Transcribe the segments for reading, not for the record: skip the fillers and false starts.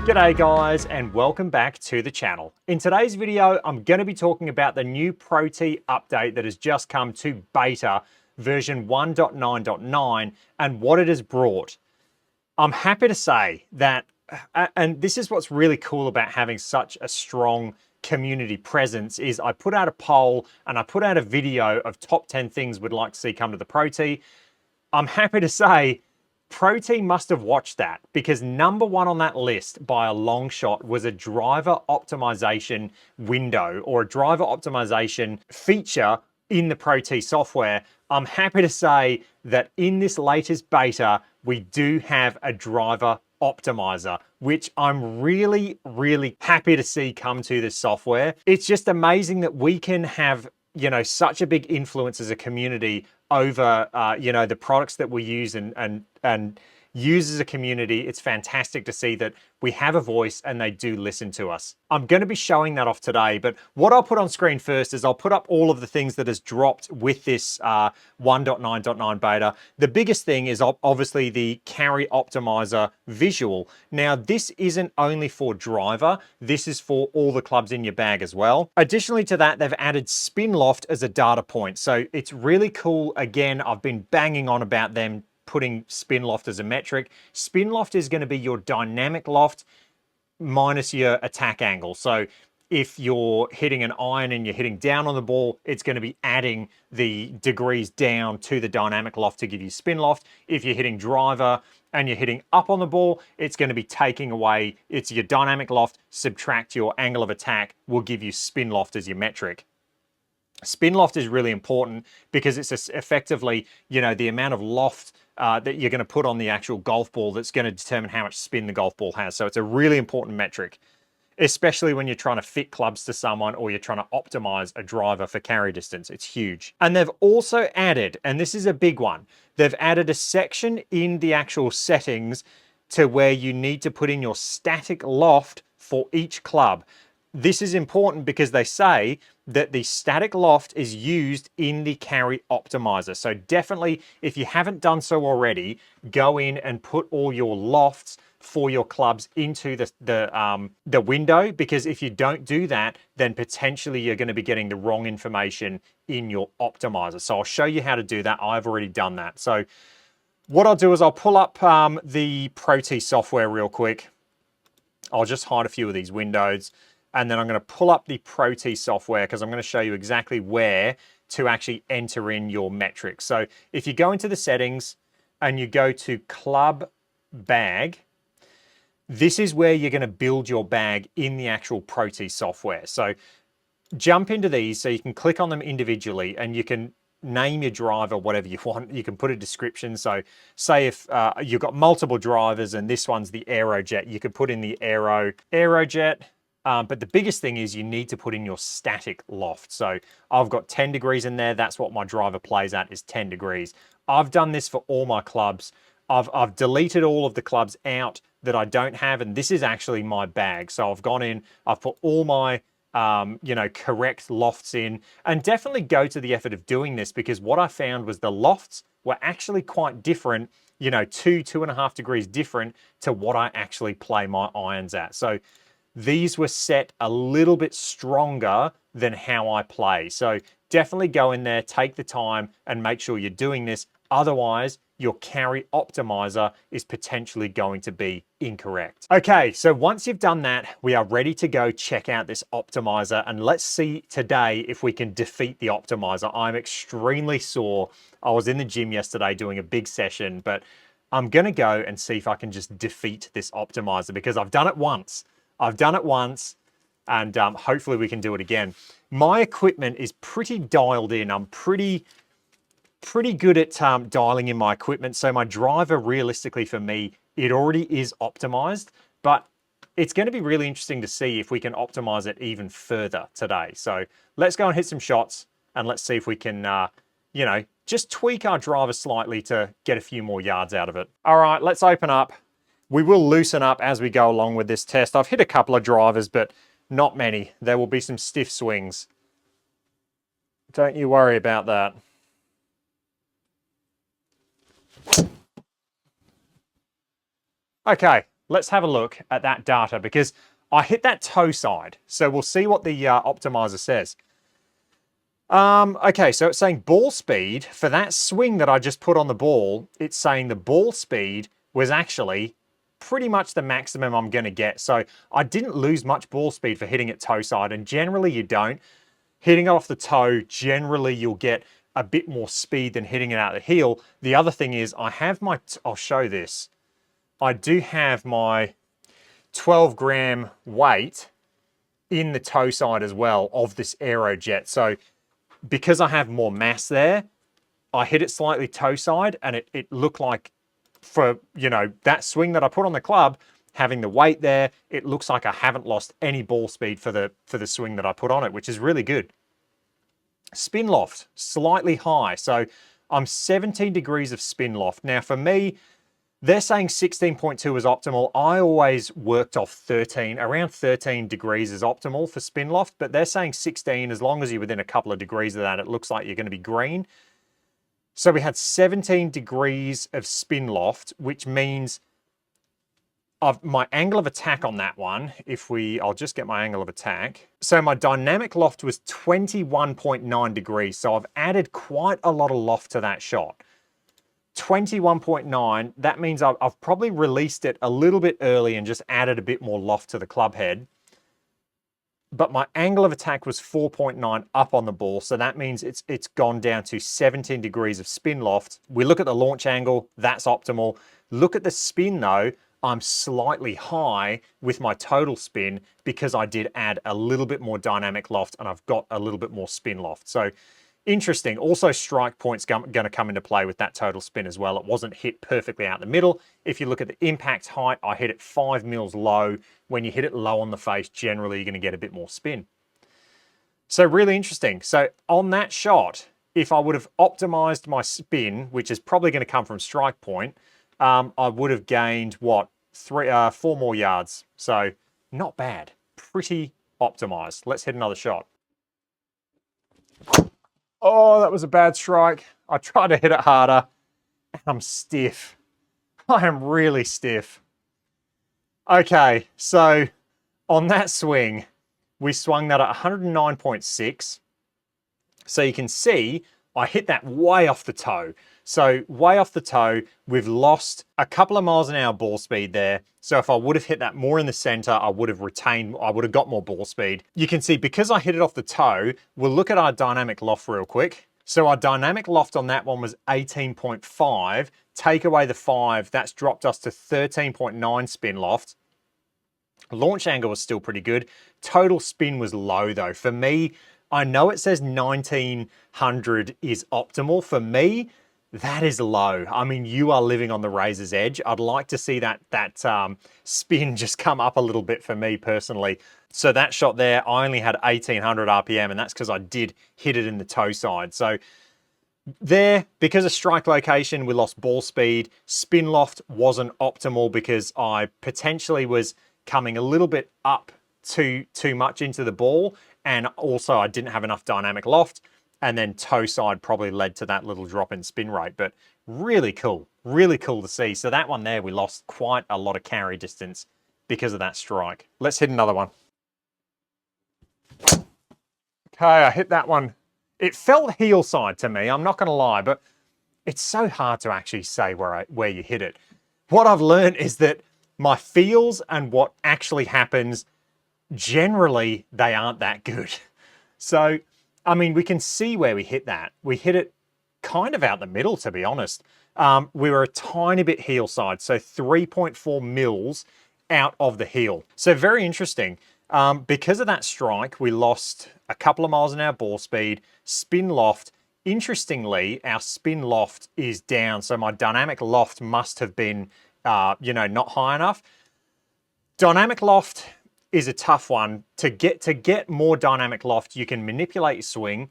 G'day guys, and welcome back to the channel. In today's video, I'm going to be talking about the new Protee update that has just come to beta version 1.9.9 and what it has brought. I'm happy to say that, and this is what's really cool about having such a strong community presence, is I put out a poll and I put out a video of top 10 things we'd like to see come to the Protee. I'm happy to say Protee must have watched that, because number one on that list by a long shot was a driver optimization window or a driver optimization feature in the Protee software. I'm happy to say that in this latest beta, we do have a driver optimizer, which I'm really, really happy to see come to this software. It's just amazing that we can have, you know, such a big influence as a community over, you know, the products that we use and use as a community. It's fantastic to see that we have a voice and they do listen to us. I'm going to be showing that off today, but what I'll put on screen first is I'll put up all of the things that has dropped with this 1.9.9 beta. The biggest thing is obviously the carry optimizer visual. Now, this isn't only for driver, this is for all the clubs in your bag as well. Additionally to that, they've added spin loft as a data point. So it's really cool. Again, I've been banging on about them putting spin loft as a metric. Spin loft is going to be your dynamic loft minus your attack angle. So if you're hitting an iron and you're hitting down on the ball, it's going to be adding the degrees down to the dynamic loft to give you spin loft. If you're hitting driver and you're hitting up on the ball, it's going to be taking away, it's your dynamic loft, subtract your angle of attack, will give you spin loft as your metric. Spin loft is really important because it's effectively, you know, the amount of loft that you're going to put on the actual golf ball that's going to determine how much spin the golf ball has. So it's a really important metric, especially when you're trying to fit clubs to someone or you're trying to optimize a driver for carry distance. It's huge. And they've also added, and this is a big one, they've added a section in the actual settings to where you need to put in your static loft for each club. This is important because they say that the static loft is used in the carry optimizer. So definitely, if you haven't done so already, go in and put all your lofts for your clubs into the window, because if you don't do that, then potentially you're going to be getting the wrong information in your optimizer. So I'll show you how to do that. I've already done that. So what I'll do is I'll pull up the Protee software real quick. I'll just hide a few of these windows. And then I'm going to pull up the Protee software because I'm going to show you exactly where to actually enter in your metrics. So if you go into the settings and you go to club bag, this is where you're going to build your bag in the actual Protee software. So jump into these so you can click on them individually and you can name your driver whatever you want. You can put a description. So say if you've got multiple drivers and this one's the Aerojet, you could put in the Aerojet. But the biggest thing is you need to put in your static loft. So I've got 10 degrees in there. That's what my driver plays at, is 10 degrees. I've done this for all my clubs. I've deleted all of the clubs out that I don't have, and this is actually my bag. So I've gone in, I've put all my you know, correct lofts in, and definitely go to the effort of doing this, because what I found was the lofts were actually quite different, you know, 2.5 degrees different to what I actually play my irons at. So these were set a little bit stronger than how I play. So definitely go in there, take the time and make sure you're doing this. Otherwise, your carry optimizer is potentially going to be incorrect. Okay, so once you've done that, we are ready to go check out this optimizer, and let's see today if we can defeat the optimizer. I'm extremely sore. I was in the gym yesterday doing a big session, but I'm gonna go and see if I can just defeat this optimizer, because I've done it once. And hopefully we can do it again. My equipment is pretty dialed in. I'm pretty good at dialing in my equipment. So my driver, realistically for me, it already is optimized, but it's going to be really interesting to see if we can optimize it even further today. So let's go and hit some shots and let's see if we can, you know, just tweak our driver slightly to get a few more yards out of it. All right, let's open up. We will loosen up as we go along with this test. I've hit a couple of drivers, but not many. There will be some stiff swings. Don't you worry about that. Okay, let's have a look at that data because I hit that toe side. So we'll see what the optimizer says. Okay, so it's saying ball speed for that swing that I just put on the ball. It's saying the ball speed was actually pretty much the maximum I'm going to get. So I didn't lose much ball speed for hitting it toe side, and generally you don't. Hitting it off the toe, generally you'll get a bit more speed than hitting it out the heel. The other thing is I have my, I'll show this. I do have my 12 gram weight in the toe side as well of this Aerojet. So because I have more mass there, I hit it slightly toe side and it looked like for, you know, that swing that I put on the club, having the weight there, it looks like I haven't lost any ball speed for the swing that I put on it, which is really good. Spin loft, slightly high. So I'm 17 degrees of spin loft. Now for me, they're saying 16.2 is optimal. I always worked off 13. Around 13 degrees is optimal for spin loft, but they're saying 16. As long as you're within a couple of degrees of that, it looks like you're going to be green. So we had 17 degrees of spin loft, which means my angle of attack on that one, I'll just get my angle of attack. So my dynamic loft was 21.9 degrees. So I've added quite a lot of loft to that shot. 21.9, that means I've probably released it a little bit early and just added a bit more loft to the club head. But my angle of attack was 4.9 up on the ball, so that means it's gone down to 17 degrees of spin loft. We look at the launch angle, that's optimal. Look at the spin though, I'm slightly high with my total spin because I did add a little bit more dynamic loft and I've got a little bit more spin loft. So interesting. Also, strike point's going to come into play with that total spin as well. It wasn't hit perfectly out the middle. If you look at the impact height, I hit it 5 mils low. When you hit it low on the face, generally you're going to get a bit more spin. So really interesting. So on that shot, if I would have optimized my spin, which is probably going to come from strike point, I would have gained, what, 4 more yards. So not bad. Pretty optimized. Let's hit another shot. Oh, that was a bad strike. I tried to hit it harder. I'm stiff. I am really stiff. Okay, so on that swing, we swung that at 109.6. So you can see I hit that way off the toe. So way off the toe, we've lost a couple of miles an hour ball speed there. So if I would have hit that more in the center, I would have got more ball speed. You can see because I hit it off the toe, we'll look at our dynamic loft real quick. So our dynamic loft on that one was 18.5. Take away the 5, that's dropped us to 13.9 spin loft. Launch angle was still pretty good. Total spin was low though. For me, I know it says 1900 is optimal. For me, that is low. I mean, you are living on the razor's edge. I'd like to see that spin just come up a little bit for me personally. So that shot there, I only had 1800 RPM, and that's because I did hit it in the toe side. So there, because of strike location, we lost ball speed. Spin loft wasn't optimal because I potentially was coming a little bit up too much into the ball, and also I didn't have enough dynamic loft. And then toe side probably led to that little drop in spin rate, but really cool to see. So that one there, we lost quite a lot of carry distance because of that strike. Let's hit another one. Okay, I hit that one. It felt heel side to me, I'm not gonna lie, but it's so hard to actually say where you hit it. What I've learned is that my feels and what actually happens, generally, they aren't that good. So, I mean, we can see where we hit that. We hit it kind of out the middle, to be honest. We were a tiny bit heel side, so 3.4 mils out of the heel. So very interesting. Because of that strike, we lost a couple of miles an hour ball speed, spin loft. Interestingly, our spin loft is down, so my dynamic loft must have been, not high enough. Dynamic loft is a tough one. To get more dynamic loft, you can manipulate your swing,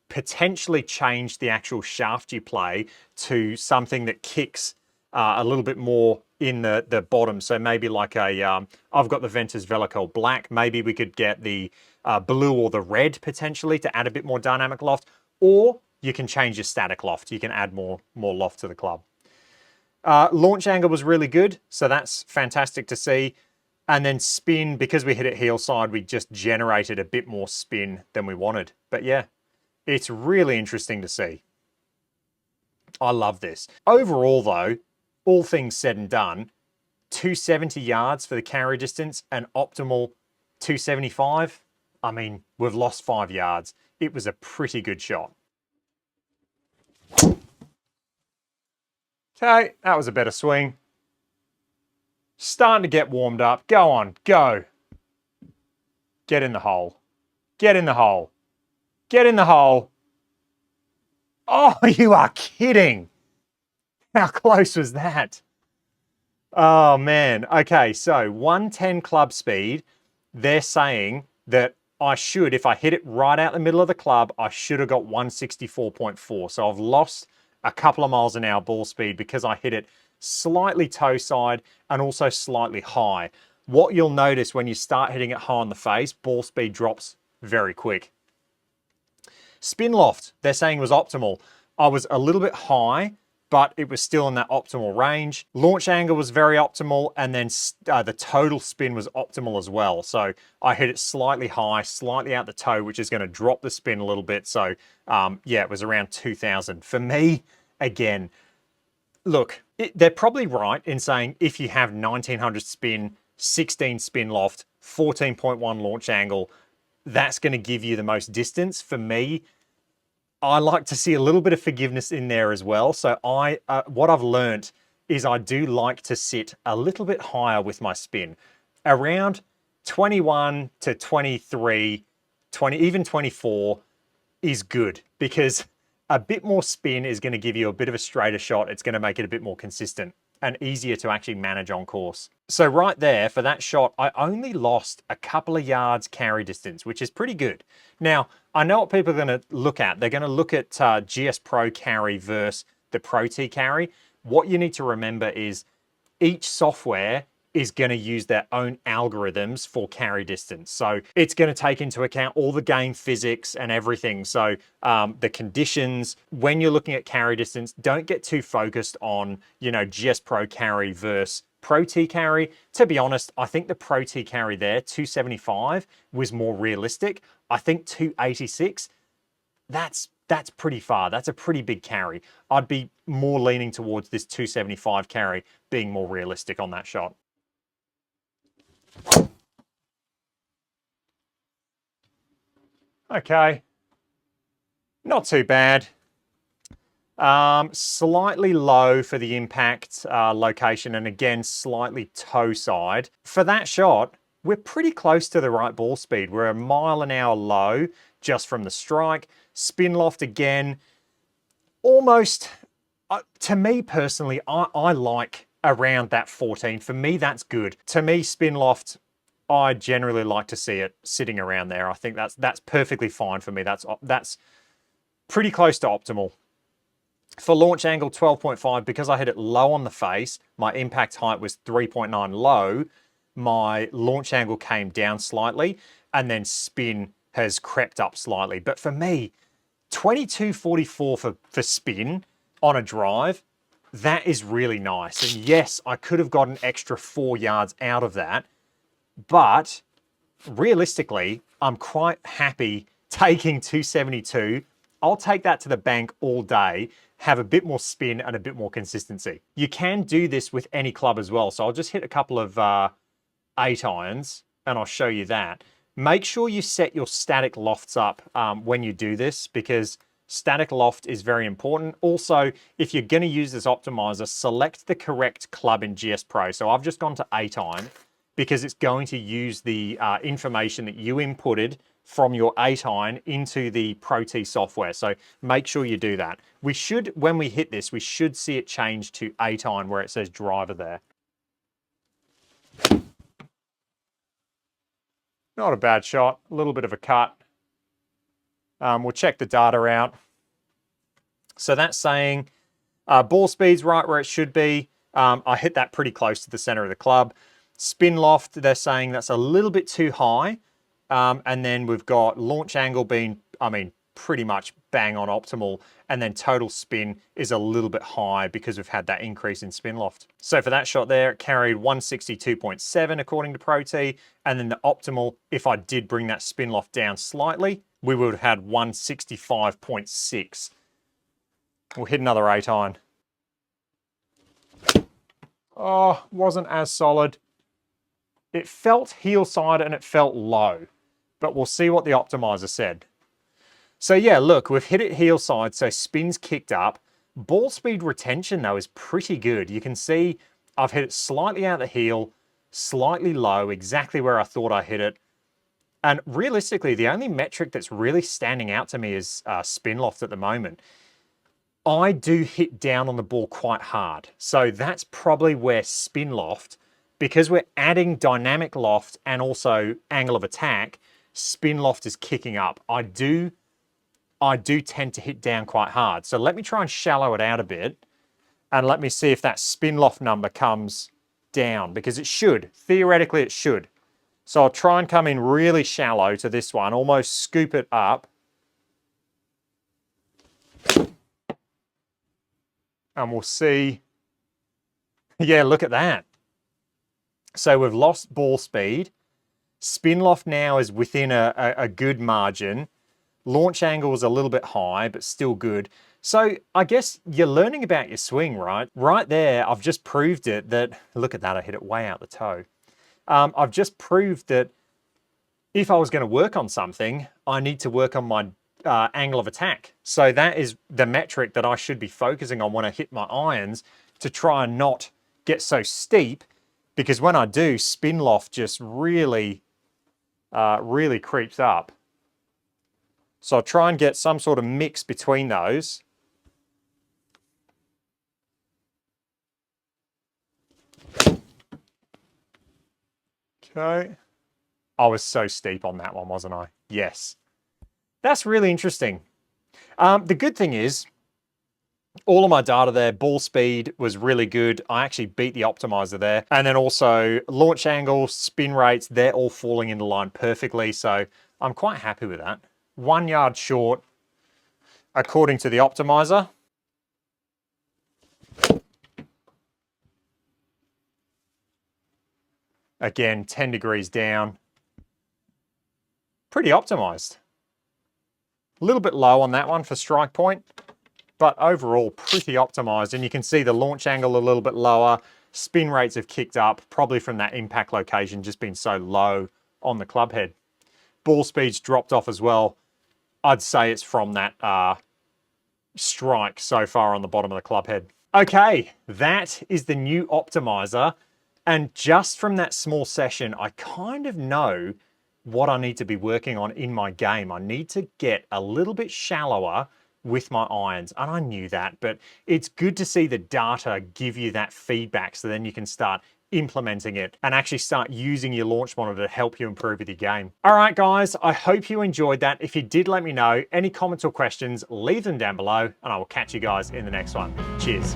potentially change the actual shaft you play to something that kicks a little bit more in the bottom. So maybe like I've got the Ventus Velicol Black. Maybe we could get the blue or the red potentially to add a bit more dynamic loft, or you can change your static loft. You can add more loft to the club. Launch angle was really good, so that's fantastic to see. And then spin, because we hit it heel side, we just generated a bit more spin than we wanted. But yeah, it's really interesting to see. I love this. Overall though, all things said and done, 270 yards for the carry distance and optimal 275. I mean, we've lost 5 yards. It was a pretty good shot. Okay, that was a better swing. Starting to get warmed up. Go on, go. Get in the hole. Get in the hole. Get in the hole. Oh, you are kidding. How close was that? Oh, man. Okay, so 110 club speed. They're saying that I should, if I hit it right out the middle of the club, I should have got 164.4. So I've lost a couple of miles an hour ball speed because I hit it slightly toe side and also slightly high. What you'll notice when you start hitting it high on the face, ball speed drops very quick. Spin loft, they're saying was optimal. I was a little bit high, but it was still in that optimal range. Launch angle was very optimal, and then the total spin was optimal as well. So I hit it slightly high, slightly out the toe, which is going to drop the spin a little bit. So yeah, it was around 2000. For me, again, look, they're probably right in saying if you have 1900 spin, 16 spin loft, 14.1 launch angle, that's going to give you the most distance. For me, I like to see a little bit of forgiveness in there as well. So what I've learned is I do like to sit a little bit higher with my spin. Around 21 to 23, 20, even 24 is good, because a bit more spin is going to give you a bit of a straighter shot. It's going to make it a bit more consistent and easier to actually manage on course. So right there for that shot, I only lost a couple of yards carry distance, which is pretty good. Now, I know what people are going to look at. They're going to look at GS Pro carry versus the Protee carry. What you need to remember is each software is going to use their own algorithms for carry distance. So it's going to take into account all the game physics and everything. So the conditions, when you're looking at carry distance, don't get too focused on, you know, GS Pro carry versus Protee carry. To be honest, I think the Protee carry there, 275, was more realistic. I think 286, that's pretty far. That's a pretty big carry. I'd be more leaning towards this 275 carry being more realistic on that shot. Okay, not too bad. Slightly low for the impact location, and again, slightly toe side. For that shot, we're pretty close to the right ball speed. We're a mile an hour low just from the strike. Spin loft again, almost, to me personally, I like around that 14. For me, that's good. To me, spin loft, I generally like to see it sitting around there. I think that's perfectly fine for me. That's pretty close to optimal. For launch angle 12.5, because I hit it low on the face, my impact height was 3.9 low, my launch angle came down slightly, and then spin has crept up slightly. But for me, 22.44 for spin on a drive, that is really nice. And yes, I could have got an extra 4 yards out of that, but realistically, I'm quite happy taking 272. I'll take that to the bank all day, have a bit more spin and a bit more consistency. You can do this with any club as well. So I'll just hit a couple of 8 irons and I'll show you that. Make sure you set your static lofts up when you do this, because static loft is very important. Also, if you're going to use this optimizer, select the correct club in GS Pro. So I've just gone to 8 iron because it's going to use the information that you inputted from your 8 iron into the Protee software. So make sure you do that. We should, when we hit this, we should see it change to 8 iron where it says driver there. Not a bad shot, a little bit of a cut. We'll check the data out. So that's saying ball speed's right where it should be. I hit that pretty close to the center of the club. Spin loft, they're saying that's a little bit too high. And then we've got launch angle being, pretty much bang on optimal. And then total spin is a little bit high because we've had that increase in spin loft. So for that shot there, it carried 162.7 according to Protee. And then the optimal, if I did bring that spin loft down slightly, we would have had 165.6. We'll hit another 8 iron. Oh, wasn't as solid. It felt heel side and it felt low, but we'll see what the optimizer said. So yeah, look, we've hit it heel side, so spin's kicked up. Ball speed retention though is pretty good. You can see I've hit it slightly out the heel, slightly low, exactly where I thought I hit it. And realistically, the only metric that's really standing out to me is spin loft at the moment. I do hit down on the ball quite hard. So that's probably where spin loft, because we're adding dynamic loft and also angle of attack, spin loft is kicking up. I do tend to hit down quite hard. So let me try and shallow it out a bit and let me see if that spin loft number comes down, because it should. Theoretically, it should. So I'll try and come in really shallow to this one, almost scoop it up. And we'll see. Yeah, look at that. So we've lost ball speed. Spin loft now is within a good margin. Launch angle is a little bit high, but still good. So I guess you're learning about your swing, right? Right there, I've just proved it that, look at that, I hit it way out the toe. I've just proved that if I was going to work on something, I need to work on my angle of attack. So that is the metric that I should be focusing on when I hit my irons, to try and not get so steep, because when I do, spin loft just really creeps up. So I'll try and get some sort of mix between those. Okay. I was so steep on that one, wasn't I? Yes. That's really interesting. The good thing is, all of my data there, ball speed was really good. I actually beat the optimizer there. And then also launch angle, spin rates, they're all falling into line perfectly. So I'm quite happy with that. 1 yard short, according to the optimizer. Again, 10 degrees down. Pretty optimized. A little bit low on that one for strike point, but overall pretty optimized. And you can see the launch angle a little bit lower. Spin rates have kicked up, probably from that impact location just being so low on the club head. Ball speed's dropped off as well. I'd say it's from that strike so far on the bottom of the club head. Okay, that is the new optimizer. And just from that small session, I kind of know what I need to be working on in my game. I need to get a little bit shallower with my irons, and I knew that, but it's good to see the data give you that feedback, so then you can start implementing it and actually start using your launch monitor to help you improve with your game. All right, guys, I hope you enjoyed that. If you did, let me know. Any comments or questions, leave them down below, and I will catch you guys in the next one. Cheers.